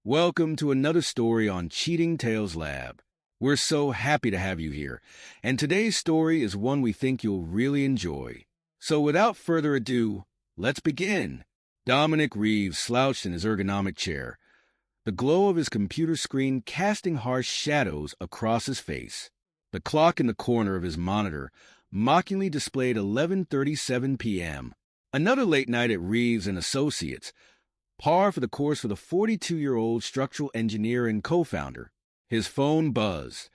Welcome to another story on Cheating Tales Lab. We're so happy to have you here, and today's story is one we think you'll really enjoy. So without further ado, let's begin. Dominic Reeves slouched in his ergonomic chair, the glow of his computer screen casting harsh shadows across his face. The clock in the corner of his monitor mockingly displayed 11:37 p.m. Another late night at Reeves and Associates, par for the course for the 42-year-old structural engineer and co-founder. His phone buzzed,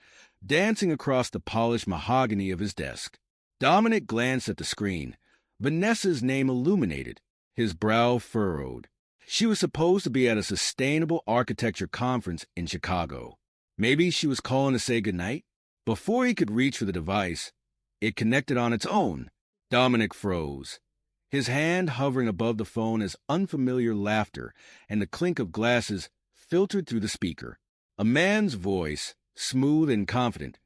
dancing across the polished mahogany of his desk. Dominic glanced at the screen. Vanessa's name illuminated, his brow furrowed. She was supposed to be at a sustainable architecture conference in Chicago. Maybe she was calling to say goodnight? Before he could reach for the device, it connected on its own. Dominic froze, his hand hovering above the phone as unfamiliar laughter and the clink of glasses filtered through the speaker. A man's voice, smooth and confident,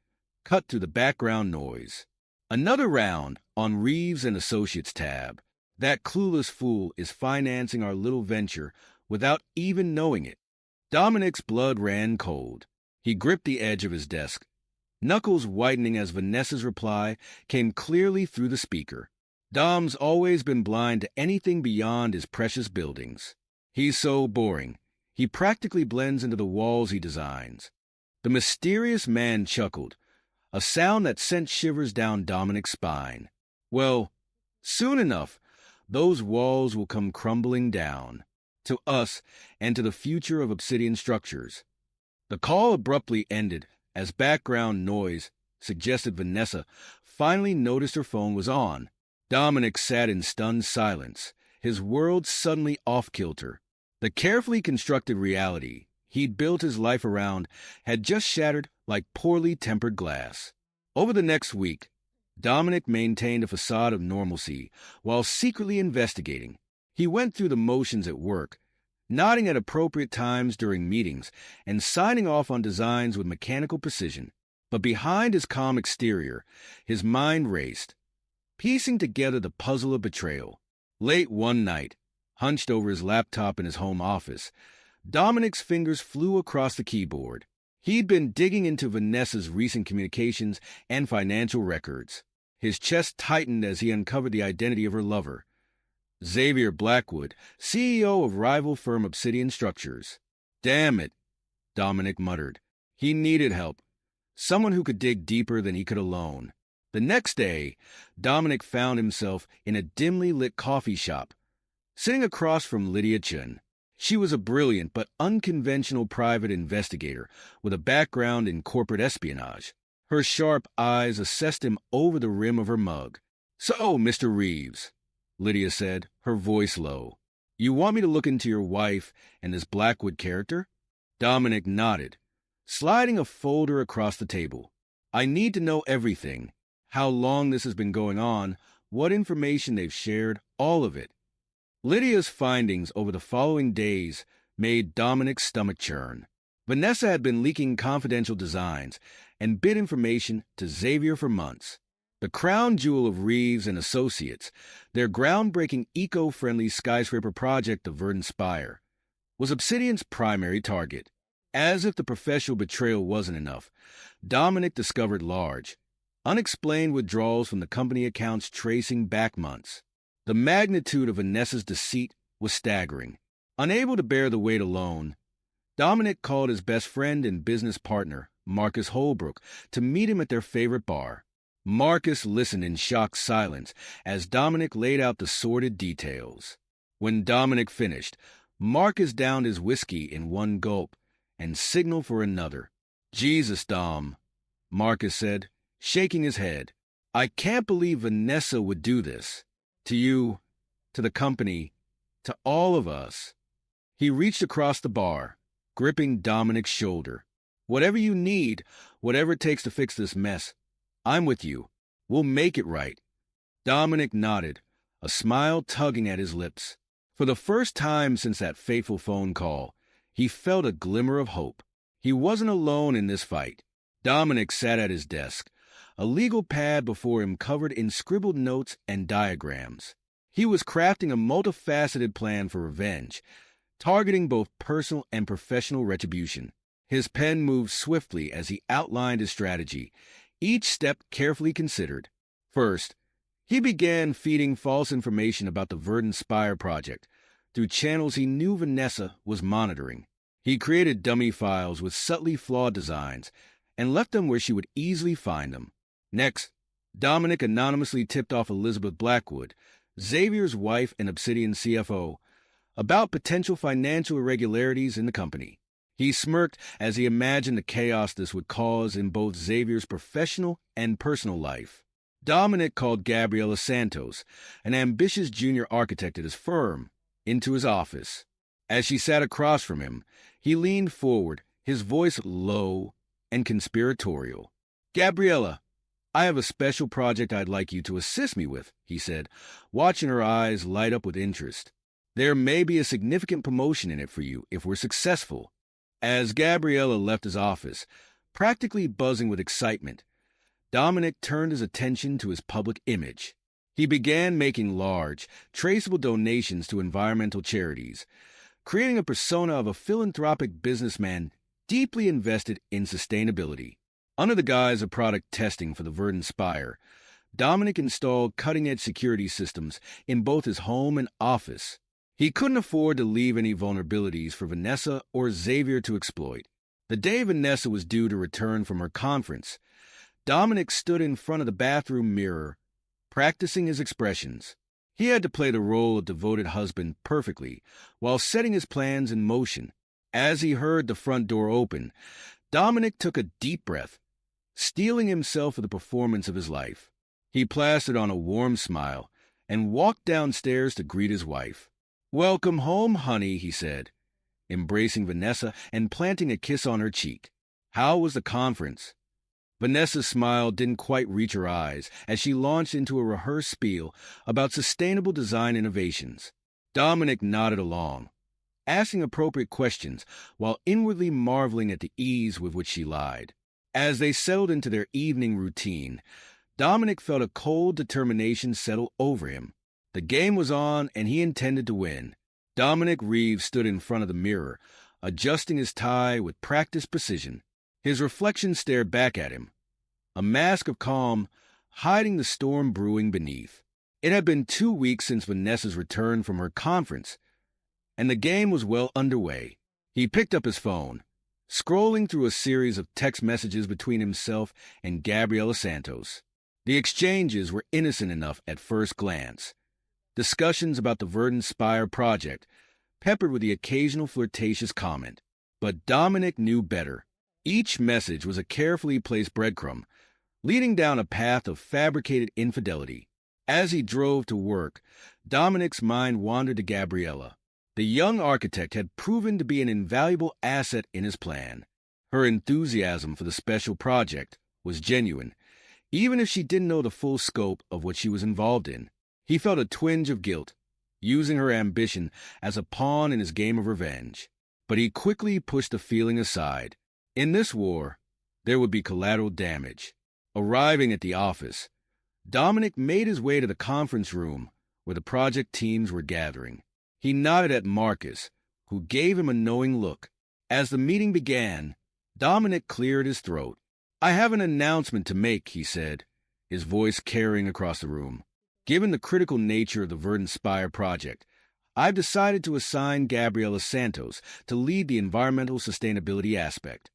cut through the background noise. Another round on Reeves and Associates tab. That clueless fool is financing our little venture without even knowing it. Dominic's blood ran cold. He gripped the edge of his desk, knuckles whitening as Vanessa's reply came clearly through the speaker. Dom's always been blind to anything beyond his precious buildings. He's so boring. He practically blends into the walls he designs. The mysterious man chuckled, a sound that sent shivers down Dominic's spine. Well, soon enough, those walls will come crumbling down, to us and to the future of Obsidian Structures. The call abruptly ended as background noise suggested Vanessa finally noticed her phone was on. Dominic sat in stunned silence, his world suddenly off-kilter. The carefully constructed reality he'd built his life around had just shattered like poorly tempered glass. Over the next week, Dominic maintained a facade of normalcy while secretly investigating. He went through the motions at work, nodding at appropriate times during meetings and signing off on designs with mechanical precision. But behind his calm exterior, his mind raced, piecing together the puzzle of betrayal. Late one night, hunched over his laptop in his home office, Dominic's fingers flew across the keyboard. He'd been digging into Vanessa's recent communications and financial records. His chest tightened as he uncovered the identity of her lover, Xavier Blackwood, CEO of rival firm Obsidian Structures. Damn it, Dominic muttered. He needed help, someone who could dig deeper than he could alone. The next day, Dominic found himself in a dimly lit coffee shop, sitting across from Lydia Chen. She was a brilliant but unconventional private investigator with a background in corporate espionage. Her sharp eyes assessed him over the rim of her mug. "So, Mr. Reeves," Lydia said, her voice low, "you want me to look into your wife and this Blackwood character?" Dominic nodded, sliding a folder across the table. "I need to know everything. How long this has been going on, what information they've shared, all of it." Lydia's findings over the following days made Dominic's stomach churn. Vanessa had been leaking confidential designs and bid information to Xavier for months. The crown jewel of Reeves and Associates, their groundbreaking eco-friendly skyscraper project of Verdant Spire, was Obsidian's primary target. As if the professional betrayal wasn't enough, Dominic discovered large, unexplained withdrawals from the company accounts tracing back months. The magnitude of Vanessa's deceit was staggering. Unable to bear the weight alone, Dominic called his best friend and business partner, Marcus Holbrook, to meet him at their favorite bar. Marcus listened in shocked silence as Dominic laid out the sordid details. When Dominic finished, Marcus downed his whiskey in one gulp and signaled for another. "Jesus, Dom," Marcus said, shaking his head. "I can't believe Vanessa would do this. To you, to the company, to all of us." He reached across the bar, gripping Dominic's shoulder. "Whatever you need, whatever it takes to fix this mess, I'm with you. We'll make it right." Dominic nodded, a smile tugging at his lips. For the first time since that fateful phone call, he felt a glimmer of hope. He wasn't alone in this fight. Dominic sat at his desk, a legal pad before him covered in scribbled notes and diagrams. He was crafting a multifaceted plan for revenge, targeting both personal and professional retribution. His pen moved swiftly as he outlined his strategy, each step carefully considered. First, he began feeding false information about the Verdant Spire project through channels he knew Vanessa was monitoring. He created dummy files with subtly flawed designs and left them where she would easily find them. Next, Dominic anonymously tipped off Elizabeth Blackwood, Xavier's wife and Obsidian CFO, about potential financial irregularities in the company. He smirked as he imagined the chaos this would cause in both Xavier's professional and personal life. Dominic called Gabriela Santos, an ambitious junior architect at his firm, into his office. As she sat across from him, he leaned forward, his voice low and conspiratorial. "Gabriela, I have a special project I'd like you to assist me with," he said, watching her eyes light up with interest. "There may be a significant promotion in it for you if we're successful." As Gabriela left his office, practically buzzing with excitement, Dominic turned his attention to his public image. He began making large, traceable donations to environmental charities, creating a persona of a philanthropic businessman deeply invested in sustainability. Under the guise of product testing for the Verdant Spire, Dominic installed cutting-edge security systems in both his home and office. He couldn't afford to leave any vulnerabilities for Vanessa or Xavier to exploit. The day Vanessa was due to return from her conference, Dominic stood in front of the bathroom mirror, practicing his expressions. He had to play the role of devoted husband perfectly while setting his plans in motion. As he heard the front door open, Dominic took a deep breath, steeling himself for the performance of his life. He plastered on a warm smile and walked downstairs to greet his wife. "Welcome home, honey," he said, embracing Vanessa and planting a kiss on her cheek. "How was the conference?" Vanessa's smile didn't quite reach her eyes as she launched into a rehearsed spiel about sustainable design innovations. Dominic nodded along, asking appropriate questions while inwardly marveling at the ease with which she lied. As they settled into their evening routine, Dominic felt a cold determination settle over him. The game was on, and he intended to win. Dominic Reeves stood in front of the mirror, adjusting his tie with practiced precision. His reflection stared back at him, a mask of calm hiding the storm brewing beneath. It had been 2 weeks since Vanessa's return from her conference, and the game was well underway. He picked up his phone, scrolling through a series of text messages between himself and Gabriela Santos. The exchanges were innocent enough at first glance. Discussions about the Verdant Spire project, peppered with the occasional flirtatious comment. But Dominic knew better. Each message was a carefully placed breadcrumb, leading down a path of fabricated infidelity. As he drove to work, Dominic's mind wandered to Gabriela. The young architect had proven to be an invaluable asset in his plan. Her enthusiasm for the special project was genuine, even if she didn't know the full scope of what she was involved in. He felt a twinge of guilt, using her ambition as a pawn in his game of revenge. But he quickly pushed the feeling aside. In this war, there would be collateral damage. Arriving at the office, Dominic made his way to the conference room where the project teams were gathering. He nodded at Marcus, who gave him a knowing look. As the meeting began, Dominic cleared his throat. "I have an announcement to make," he said, his voice carrying across the room. "Given the critical nature of the Verdant Spire project, I've decided to assign Gabriela Santos to lead the environmental sustainability aspect."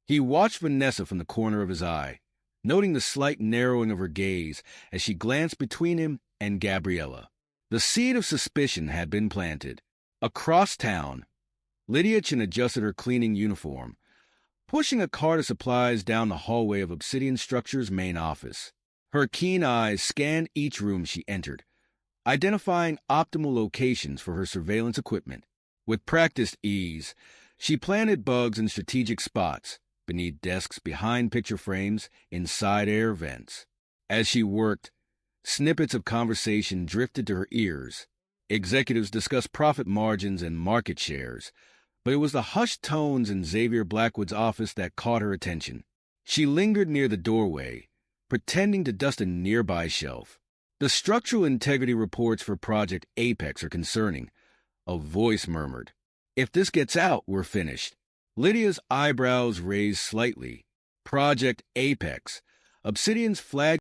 He watched Vanessa from the corner of his eye, noting the slight narrowing of her gaze as she glanced between him and Gabriela. The seed of suspicion had been planted. Across town, Lydia Chin adjusted her cleaning uniform, pushing a cart of supplies down the hallway of Obsidian Structures' main office. Her keen eyes scanned each room she entered, identifying optimal locations for her surveillance equipment. With practiced ease, she planted bugs in strategic spots, beneath desks, behind picture frames, inside air vents. As she worked, snippets of conversation drifted to her ears. Executives discussed profit margins and market shares, but it was the hushed tones in Xavier Blackwood's office that caught her attention. She lingered near the doorway, pretending to dust a nearby shelf. "The structural integrity reports for Project Apex are concerning," a voice murmured. If this gets out, we're finished. Lydia's eyebrows raised slightly. Project Apex. Obsidian's flag